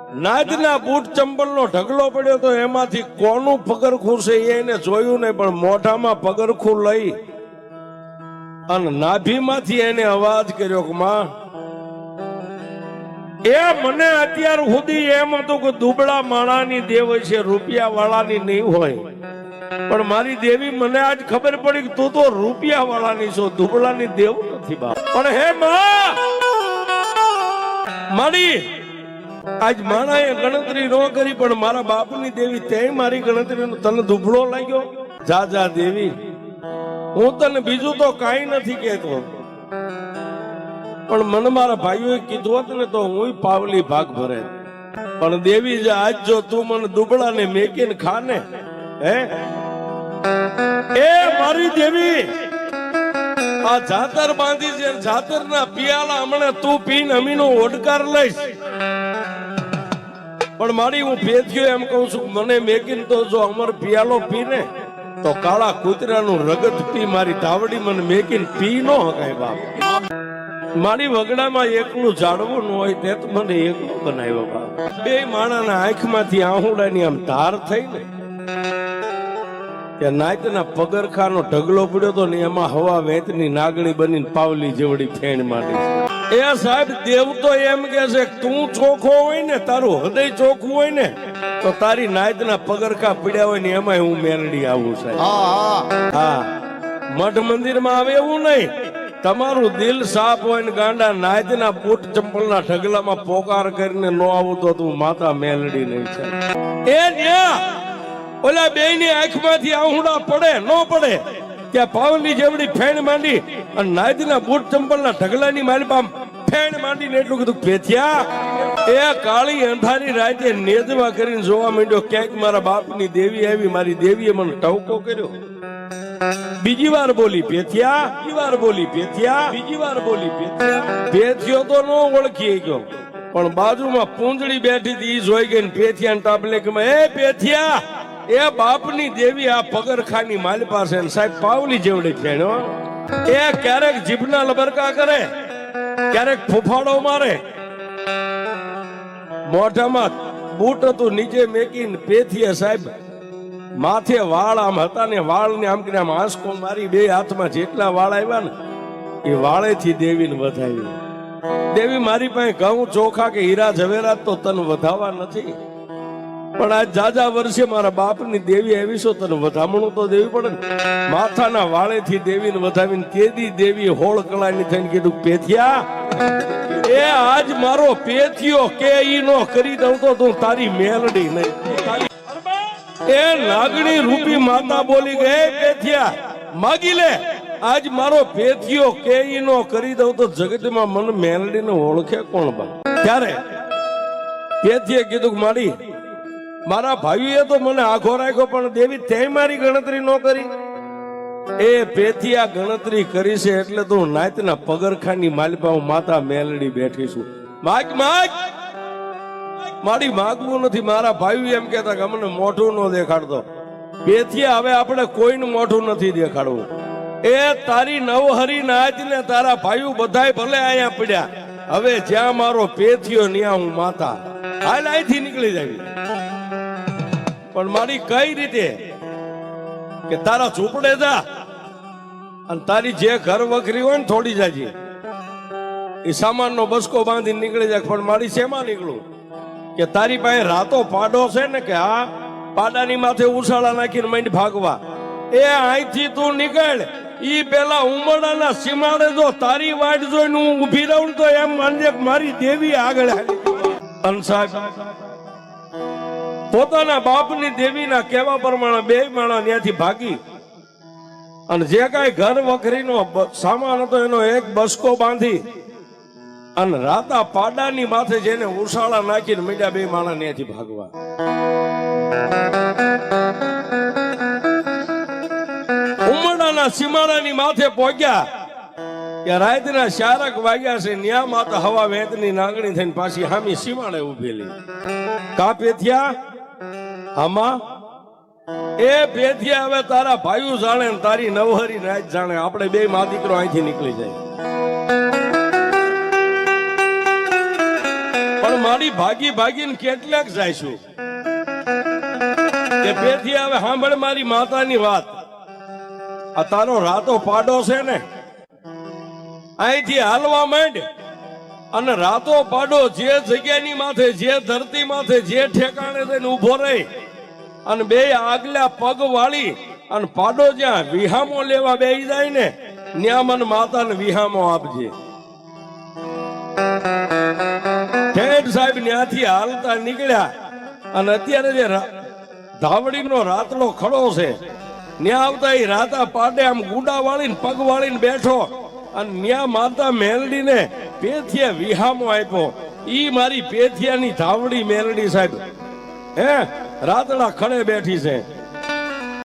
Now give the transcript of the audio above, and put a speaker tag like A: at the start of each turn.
A: નાદના boot ચંપલનો ઢગલો પડ્યો તો એમાંથી કોનું પગરખું છે એને જોયું નહીં, પણ મોઢામાં પગરખું લઈ અને નાભીમાંથી એને અવાજ કર્યો કે માં, એ મને અત્યાર સુધી એમ હતું કે દુબળા માણાની દેવ છે, રૂપિયા વાળાની નહીં હોય, પણ મારી દેવી મને આજ ખબર પડી કે તું તો રૂપિયા વાળાની છો, દુબળાની દેવ નથી બાપ. પણ હે માં મારી આજ માણાએ ગણતરી ન કરી, પણ મારા બાપની દેવી તે મારી ગણતરી તને દુબળો લાગ્યો. જા જા દેવી, હું તને બીજું તો કાંઈ નથી કહેતો, પણ મને મારા ભાઈઓએ કીધું હોત ને તો હું પાવલી ભાગ ભરે. પણ દેવી જે આજ જો તું મને દુબળા ને મેકીને ખાને, હે એ મારી દેવી આ જાતર બાંધી છે, જાતર ના પિયાલા હમણાં તું પીને અમીનો ઓડકાર લઈશ. પણ મારી હું ભેથ્યો એમ કહું છું, મને મેકીને તો જો અમર પિયાલો પીને તો કાળા કૂતરાનું રગત પી, મારી તાવડી મને મેકીને પી નો હકાય બાપ. મારી વગડામાં એકલું જાણવું ન હોય તે તો મને એકલું બનાવ્યો બાપ. બે માણાના આંખમાંથી આહુડાની આમ ધાર થઈ ને કે નાયતના પગરખાનો ઢગલો પડ્યો તો ને એમાં હવા વેતની નાગણી બનીને પાવલી જેવડી ફેણ માંડી. એ સાહેબ દેવ તો એમ કે છે તું ચોખ્ખો હોય ને, તારું હૃદય ચોખ્ખું હોય ને તો તારી નાયતના પગરખા પડ્યા હોય ને એમાં હું મેરડી આવું સાહેબ. હા, મઠ મંદિરમાં આવે એવું નહીં, તમારું દિલ સાફ હોય ને ગાંડા નાયતના બૂટ ચંપલના ઢગલામાં પોકાર કરીને નો આવું તો તું માતા મેલડી નહીં સાહેબ. એ ન્યા ઓલા બે ની આંખમાંથી આહુડા પડે ન પડે કે પાવલી જેવડી ફેણ માંડી અને નાયદના બૂટ ચંપલના ઢગલાની માલપા ફેણ માંડીને એટલું કીધું પેથિયા એ કાળી અંધારી રાતે નેજવા કરીને જોવા માંડ્યો ક્યાંક મારા બાપની દેવી આવી. મારી દેવીએ મને ટવકો કર્યો, બીજી વાર બોલી પેથિયા, બીજી વાર બોલી પેથિયા, બીજી વાર બોલી પેથિયા. પેથિયો તો નો ઓળખી ગયો, પણ બાજુમાં પૂંજડી બેઠી હતી ઈ જોઈ ગઈ ને પેથિયાને ટાપલે કે એ પેથિયા, એ બાપની દેવી આ પગરખાની માલ પાસે સાહેબ પાવલી જેવડી ફેણો. એ ક્યારેક જીભના લબરકા કરે, ક્યારેક ફૂફાડો મારે, મોઢામાં બૂટ હતું નીચે મેકીને પેથીએ સાહેબ માથે વાળ આમ હતા ને વાળ ને આમ કરીને આમ આંસકો મારી બે હાથમાં જેટલા વાળ આવ્યા ને એ વાળેથી દેવીને વધાવી. દેવી મારી પાસે ઘઉં ચોખા કે હીરા ઝવેરાત તો તને વધાવવા નથી, પણ આ જાજા વર્ષે મારા બાપની દેવી આવી છો, તને વધામણું તો દેવી પડે ને. માથાના વાળેથી દેવીને વધાવીને તેદી દેવી હોળ કળાની થઈને કીધું પેથિયા, એ આજ મારો પેથિયો કે ઈ નો કરી દઉં તો તું તારી મેલડી નહીં. એ નાગણી રૂપી માતા બોલી ગઈ પેથિયા માગી લે, આજ મારો પેથિયો કે ઈ નો કરી દઉં તો જગતમાં મને મેલડીને ઓળખે કોણ બા. ત્યારે પેથિયે કીધું કે મારી મારા ભાઈઓએ તો મને આઘો રાખ્યો, પણ દેવી તે મારી ગણતરી ન કરી. એ પેથિયા ગણતરી કરી છે એટલે તો નાયતના પગરખાની માલપા હું માતા મેલડી બેઠી છું. માગ માગ મારી માગવું નથી. મારા ભાઈઓ એમ કહેતા કે અમને મોઢું ન દેખાડતો. પેથિયા હવે આપણે કોઈનું મોઢું નથી દેખાડવું. એ તારી નવહરી નાચ ને તારા ભાઈઓ બધાય ભલે અહીંયા પડ્યા, હવે જ્યાં મારો પેથિયો ત્યાં હું માતા. હાલ અહીંથી નીકળી જાવી. પણ મારી કઈ રીતે કે તારા ઝૂંપડે જા અને તારી જે ઘર વખરી હોય ને થોડી જાજી એ સામાનનો બસકો બાંધીને નીકળી જાય. પણ મારી શેમાં નીકળું કે તારી પાસે રાતો પાડો છે ને કે હા પાડાની માથે ઉછાળા નાખીને માંડી ભાગવા. એ અહીંથી તું નીકળ, ઈ પેલા ઉમરડાના સીમાડે જો તારી વાટ જોઈને હું ઊભી રહું તો એમ માનજે મારી દેવી આગળ પોતાના બાપની દેવીના કહેવા પ્રમાણે બે માણા ત્યાંથી ભાગી અને જે કાંઈ ઘર વખરીનો સામાન હતો એનો એક બસકો બાંધી અને રાતા પાડાની માથે જેને ઉછાળા નાખીને મીડા બે માણા ત્યાંથી ભાગવા. ઉમરડાના સીમાડાની માથે પહોંચ્યા કે રાતના 4 વાગ્યા છે. ન્યા માતા હવા વેતની નાગણી થઈને પાછી હામી સીમાડે ઉભેલી. કા પેથિયા આમાં એ પેથિયા હવે તારા ભાઈઓ જાણે ને તારી નવહરી રાત જાણે, આપણે બે મા દીકરો અહીંથી નીકળી જાય. પણ મારી ભાગી ભાગીને કેટલાક જાયશું કે પેથી હવે સાંભળ મારી માતાની વાત. આ તારો રાતો પાડો છે ને, અહીંથી હાલવા માંડ અને રાતો પાડો જે જગ્યાની માથે, જે ધરતી માથે, જે ઠેકાણે થઈને ઉભો રહી અને બે આગલા પગ વાળી અને પાડો જ્યાં વિહામો લેવા બેસી જાય ને, ન્યા મને માતાને વિહામો આપજે. ઠેઠ સાહેબ ત્યાંથી હાલતા નીકળ્યા અને અત્યારે જે ધાવડીનો રાતડો ખડો છે ન્યા આવતા એ રાતા પાડે આમ ગુંડા વાળીને પગ વાળીને બેઠો અને ન્યા માતા મેલડીને પેથિયા વિહામો આપ્યો. ઈ મારી પેથિયાની ધાવડી મેલડી સાહેબ હે રાતડા ખડે બેઠી છે.